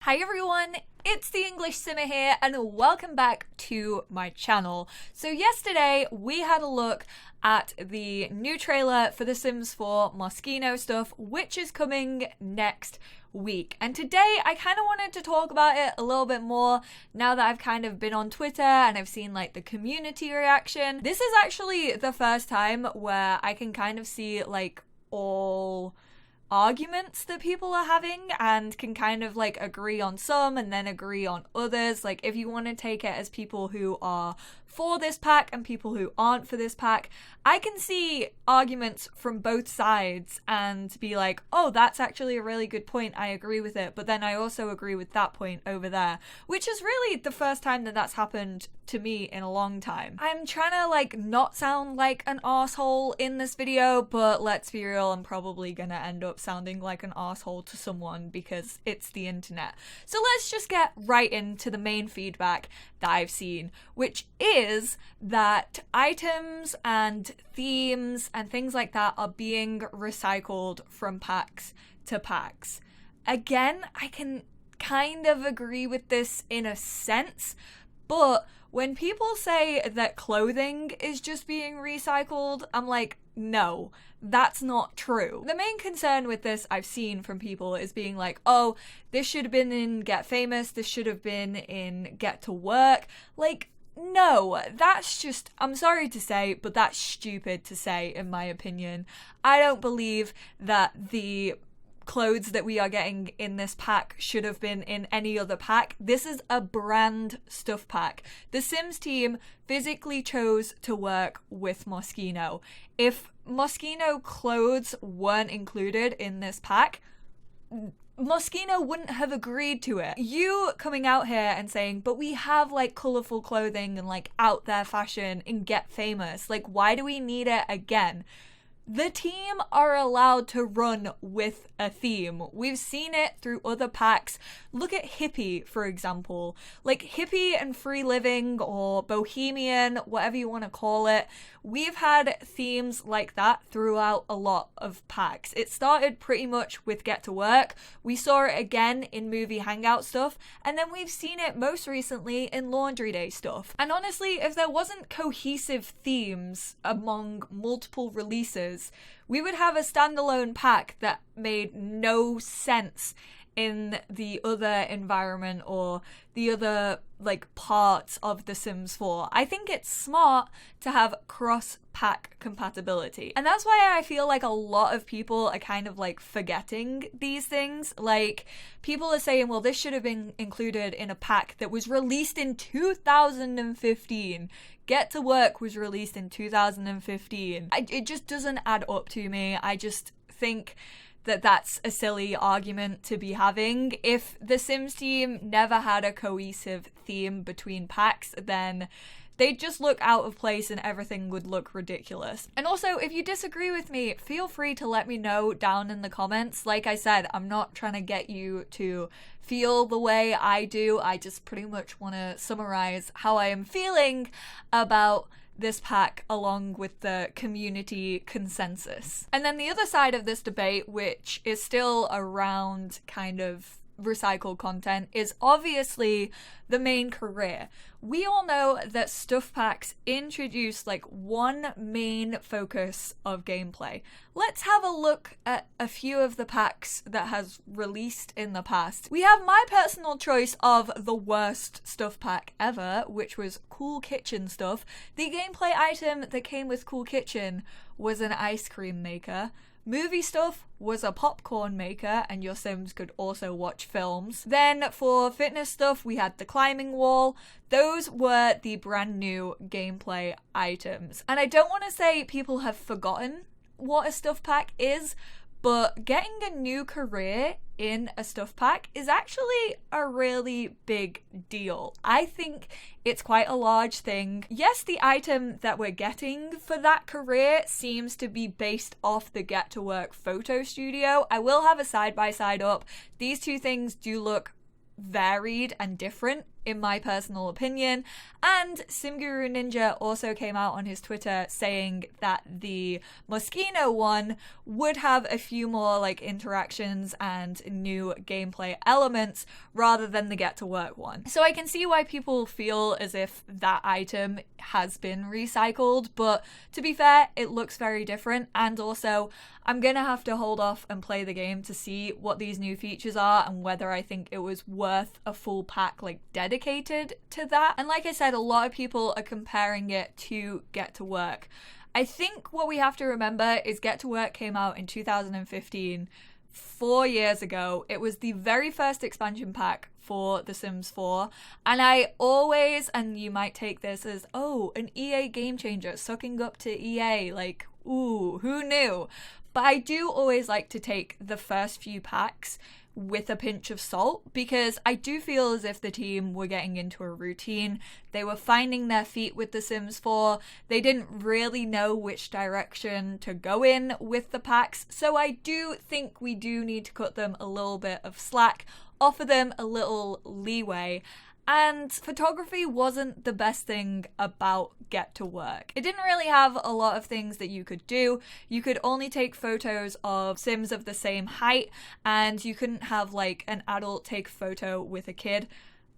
Hi everyone, it's the EnglishSimmer here and welcome back to my channel. So yesterday we had a look at the new trailer for The Sims 4 Moschino Stuff, which is coming next week. And today I kind of wanted to talk about it a little bit more now that I've kind of been on Twitter and I've seen like the community reaction. This is actually the first time where I can kind of see like all arguments that people are having and can kind of like agree on some and then agree on others. Like if you want to take it as people who are for this pack and people who aren't for this pack, I can see arguments from both sides and be like, oh, that's actually a really good point, I agree with it, but then I also agree with that point over there, which is really the first time that that's happened to me in a long time. I'm trying to like not sound like an arsehole in this video, but let's be real, I'm probably gonna end up sounding like an arsehole to someone because it's the internet. So let's just get right into the main feedback that I've seen, which is that items and themes and things like that are being recycled from packs to packs. Again, I can kind of agree with this in a sense, but when people say that clothing is just being recycled, I'm like, no, that's not true. The main concern with this I've seen from people is being like, oh, this should have been in Get Famous, this should have been in Get to Work. Like, no, that's just, I'm sorry to say, but that's stupid to say in my opinion. I don't believe that the clothes that we are getting in this pack should have been in any other pack. This is a brand stuff pack. The Sims team physically chose to work with Moschino. If Moschino clothes weren't included in this pack, Moschino wouldn't have agreed to it. You coming out here and saying, but we have like colourful clothing and like out there fashion and Get Famous, like why do we need it again? The team are allowed to run with a theme. We've seen it through other packs. Look at hippie, for example. Like hippie and free living or bohemian, whatever you want to call it. We've had themes like that throughout a lot of packs. It started pretty much with Get to Work. We saw it again in movie hangout stuff. And then we've seen it most recently in Laundry Day stuff. And honestly, if there wasn't cohesive themes among multiple releases, we would have a standalone pack that made no sense in the other environment or the other like parts of The Sims 4. I think it's smart to have cross-pack compatibility. And that's why I feel like a lot of people are kind of like forgetting these things. Like people are saying, well, this should have been included in a pack that was released in 2015. Get to Work was released in 2015. It just doesn't add up to me. I just think that that's a silly argument to be having. If the Sims team never had a cohesive theme between packs, then they'd just look out of place and everything would look ridiculous. And also, if you disagree with me, feel free to let me know down in the comments. Like I said, I'm not trying to get you to feel the way I do. I just pretty much want to summarize how I am feeling about this pack along with the community consensus. And then the other side of this debate, which is still around kind of recycled content, is obviously the main career. We all know that stuff packs introduce like one main focus of gameplay. Let's have a look at a few of the packs that has released in the past. We have my personal choice of the worst stuff pack ever, which was Cool Kitchen Stuff. The gameplay item that came with Cool Kitchen was an ice cream maker. Movie Stuff was a popcorn maker and your Sims could also watch films. Then for fitness stuff, we had the climbing wall. Those were the brand new gameplay items. And I don't want to say people have forgotten what a stuff pack is, but getting a new career in a stuff pack is actually a really big deal. I think it's quite a large thing. Yes, the item that we're getting for that career seems to be based off the Get to Work photo studio. I will have a side-by-side up. These two things do look varied and different in my personal opinion. And SimGuru Ninja also came out on his Twitter saying that the Moschino one would have a few more like interactions and new gameplay elements rather than the Get to Work one. So I can see why people feel as if that item has been recycled, but to be fair, it looks very different, and also I'm gonna have to hold off and play the game to see what these new features are and whether I think it was worth a full pack like dedicated to that. And like I said, a lot of people are comparing it to Get to Work. I think what we have to remember is Get to Work came out in 2015, 4 years ago. It was the very first expansion pack for The Sims 4, and I always, and you might take this as, oh, an EA game changer, sucking up to EA, like, ooh, who knew? But I do always like to take the first few packs with a pinch of salt, because I do feel as if the team were getting into a routine. They were finding their feet with The Sims 4. They didn't really know which direction to go in with the packs. So I do think we do need to cut them a little bit of slack, offer them a little leeway. And photography wasn't the best thing about Get to Work. It didn't really have a lot of things that you could do. You could only take photos of Sims of the same height, and you couldn't have like an adult take a photo with a kid.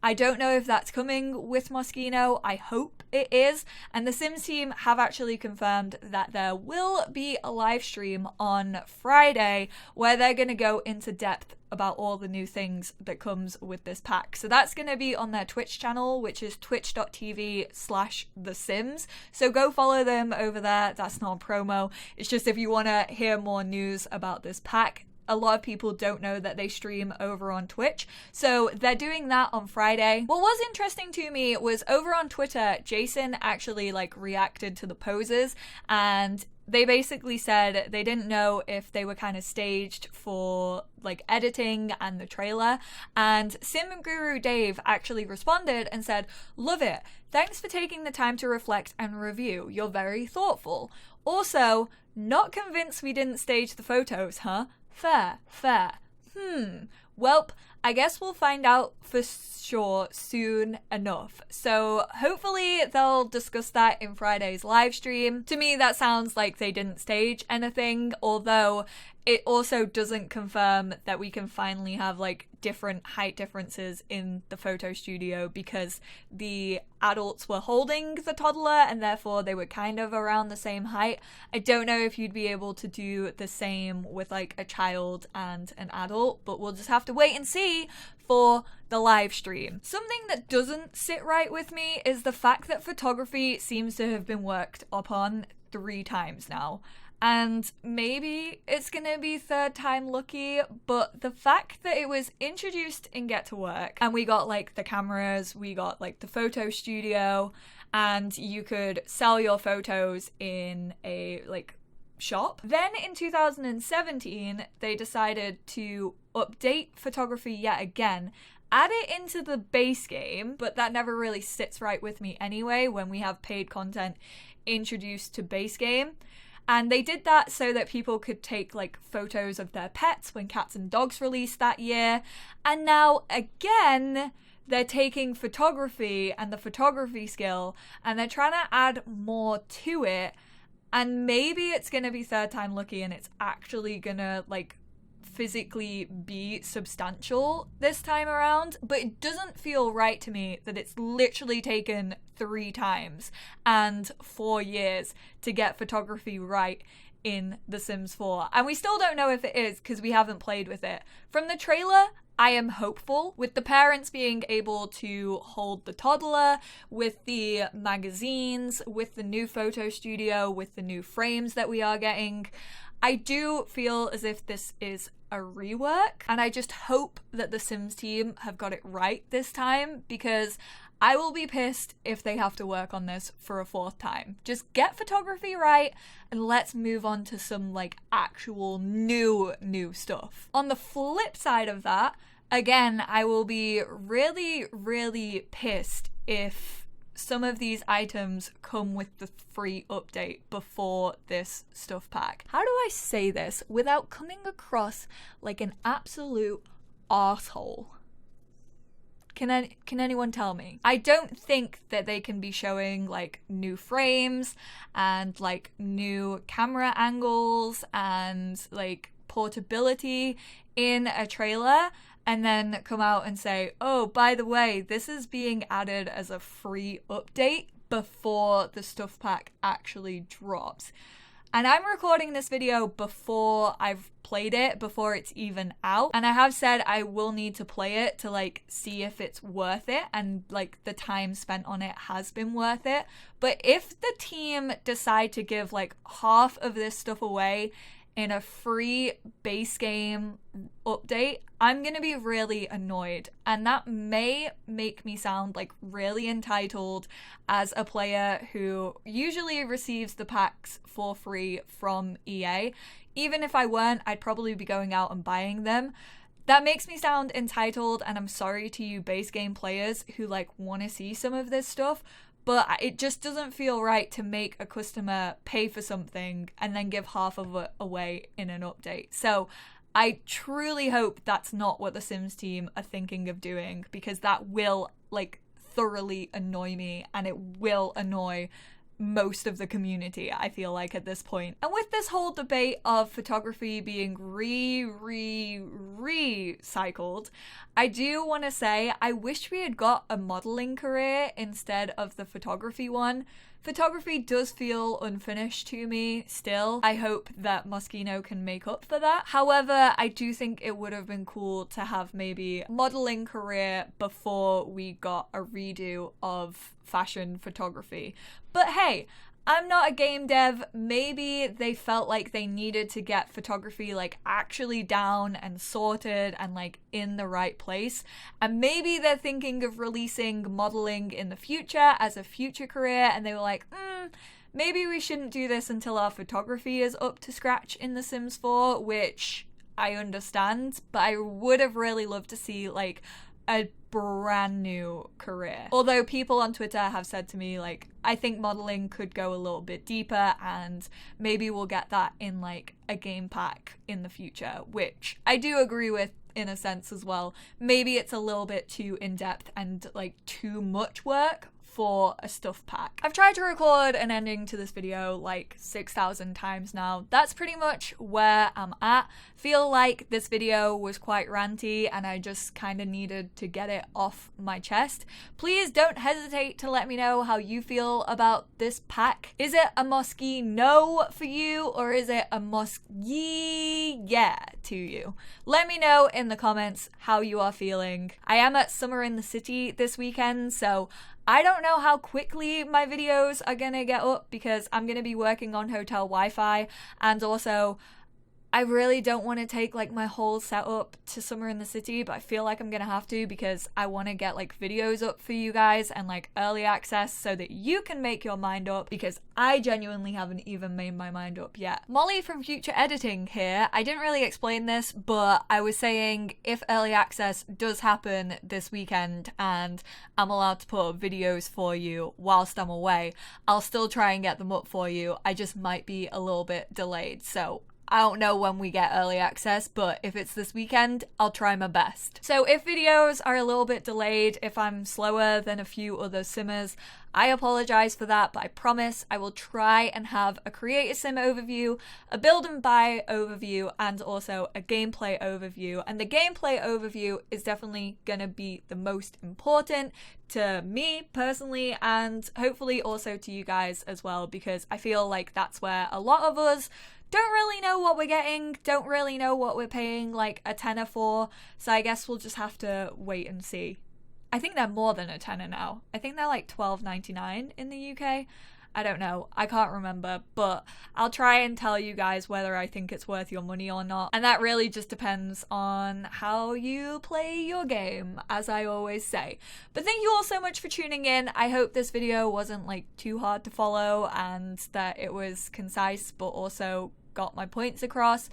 I don't know if that's coming with Moschino. I hope it is. And the Sims team have actually confirmed that there will be a live stream on Friday where they're going to go into depth about all the new things that comes with this pack. So that's going to be on their Twitch channel, which is twitch.tv/The Sims. So go follow them over there. That's not a promo. It's just if you want to hear more news about this pack. A lot of people don't know that they stream over on Twitch, so they're doing that on Friday. What was interesting to me was over on Twitter, Jason actually like reacted to the poses, and they basically said they didn't know if they were kind of staged for like editing and the trailer, and Sim Guru Dave actually responded and said, "Love it. Thanks for taking the time to reflect and review. You're very thoughtful. Also, not convinced we didn't stage the photos, huh? Fair. Welp, I guess we'll find out for sure soon enough. So hopefully they'll discuss that in Friday's live stream. To me, that sounds like they didn't stage anything, although it also doesn't confirm that we can finally have like different height differences in the photo studio, because the adults were holding the toddler and therefore they were kind of around the same height. I don't know if you'd be able to do the same with like a child and an adult, but we'll just have to wait and see for the live stream. Something that doesn't sit right with me is the fact that photography seems to have been worked upon 3 times now. And maybe it's gonna be third time lucky, but the fact that it was introduced in Get to Work and we got like the cameras, we got like the photo studio, and you could sell your photos in a like shop. Then in 2017, they decided to update photography yet again, add it into the base game, but that never really sits right with me anyway when we have paid content introduced to base game. And they did that so that people could take like photos of their pets when Cats and Dogs released that year. And now again, they're taking photography and the photography skill and they're trying to add more to it. And maybe it's going to be third time lucky and it's actually going to like physically be substantial this time around, but it doesn't feel right to me that it's literally taken 3 times and 4 years to get photography right in The Sims 4. And we still don't know if it is because we haven't played with it. From the trailer, I am hopeful, with the parents being able to hold the toddler, with the magazines, with the new photo studio, with the new frames that we are getting. I do feel as if this is a rework, and I just hope that the Sims team have got it right this time, because I will be pissed if they have to work on this for a 4th time. Just get photography right and let's move on to some like actual new stuff. On the flip side of that, again, I will be really pissed if some of these items come with the free update before this stuff pack. How do I say this without coming across like an absolute arsehole? Can anyone tell me? I don't think that they can be showing like new frames and like new camera angles and like portability in a trailer and then come out and say, oh, by the way, this is being added as a free update before the stuff pack actually drops. And I'm recording this video before I've played it, before it's even out. And I have said I will need to play it to like see if it's worth it and like the time spent on it has been worth it. But if the team decide to give like half of this stuff away in a free base game update, I'm gonna be really annoyed, and that may make me sound like really entitled as a player who usually receives the packs for free from EA. Even if I weren't, I'd probably be going out and buying them. That makes me sound entitled, and I'm sorry to you base game players who like want to see some of this stuff, but it just doesn't feel right to make a customer pay for something and then give half of it away in an update. So I truly hope that's not what the Sims team are thinking of doing, because that will like thoroughly annoy me, and it will annoy most of the community, I feel like, at this point. And with this whole debate of photography being recycled, I do want to say I wish we had got a modeling career instead of the photography one. Photography does feel unfinished to me still. I hope that Moschino can make up for that. However, I do think it would have been cool to have maybe a modeling career before we got a redo of fashion photography. But hey, I'm not a game dev. Maybe they felt like they needed to get photography like actually down and sorted and like in the right place. And maybe they're thinking of releasing modeling in the future as a future career, and they were like, maybe we shouldn't do this until our photography is up to scratch in The Sims 4, which I understand, but I would have really loved to see like a brand new career. Although people on Twitter have said to me like, I think modeling could go a little bit deeper, and maybe we'll get that in like a game pack in the future, which I do agree with in a sense as well. Maybe it's a little bit too in-depth and like too much work for a stuff pack. I've tried to record an ending to this video like 6,000 times now. That's pretty much where I'm at. Feel like this video was quite ranty and I just kind of needed to get it off my chest. Please don't hesitate to let me know how you feel about this pack. Is it a Moschino for you, or is it a yeah to you? Let me know in the comments how you are feeling. I am at Summer in the City this weekend, so I don't know how quickly my videos are gonna get up because I'm gonna be working on hotel Wi-Fi, and also I really don't want to take like my whole setup to Summer in the City, but I feel like I'm gonna have to because I want to get like videos up for you guys and like early access so that you can make your mind up, because I genuinely haven't even made my mind up yet. Molly from Future Editing here. I didn't really explain this, but I was saying if early access does happen this weekend and I'm allowed to put up videos for you whilst I'm away, I'll still try and get them up for you. I just might be a little bit delayed, so I don't know when we get early access, but if it's this weekend, I'll try my best. So if videos are a little bit delayed, if I'm slower than a few other simmers, I apologize for that, but I promise I will try and have a Create a Sim overview, a build and buy overview, and also a gameplay overview. And the gameplay overview is definitely gonna be the most important to me personally, and hopefully also to you guys as well, because I feel like that's where a lot of us don't really know what we're getting, don't really know what we're paying like a tenner for, so I guess we'll just have to wait and see. I think they're more than a tenner now. I think they're like $12.99 in the UK. I don't know, I can't remember, but I'll try and tell you guys whether I think it's worth your money or not, and that really just depends on how you play your game, as I always say. But thank you all so much for tuning in. I hope this video wasn't like too hard to follow and that it was concise but also got my points across.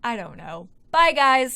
I don't know. Bye guys!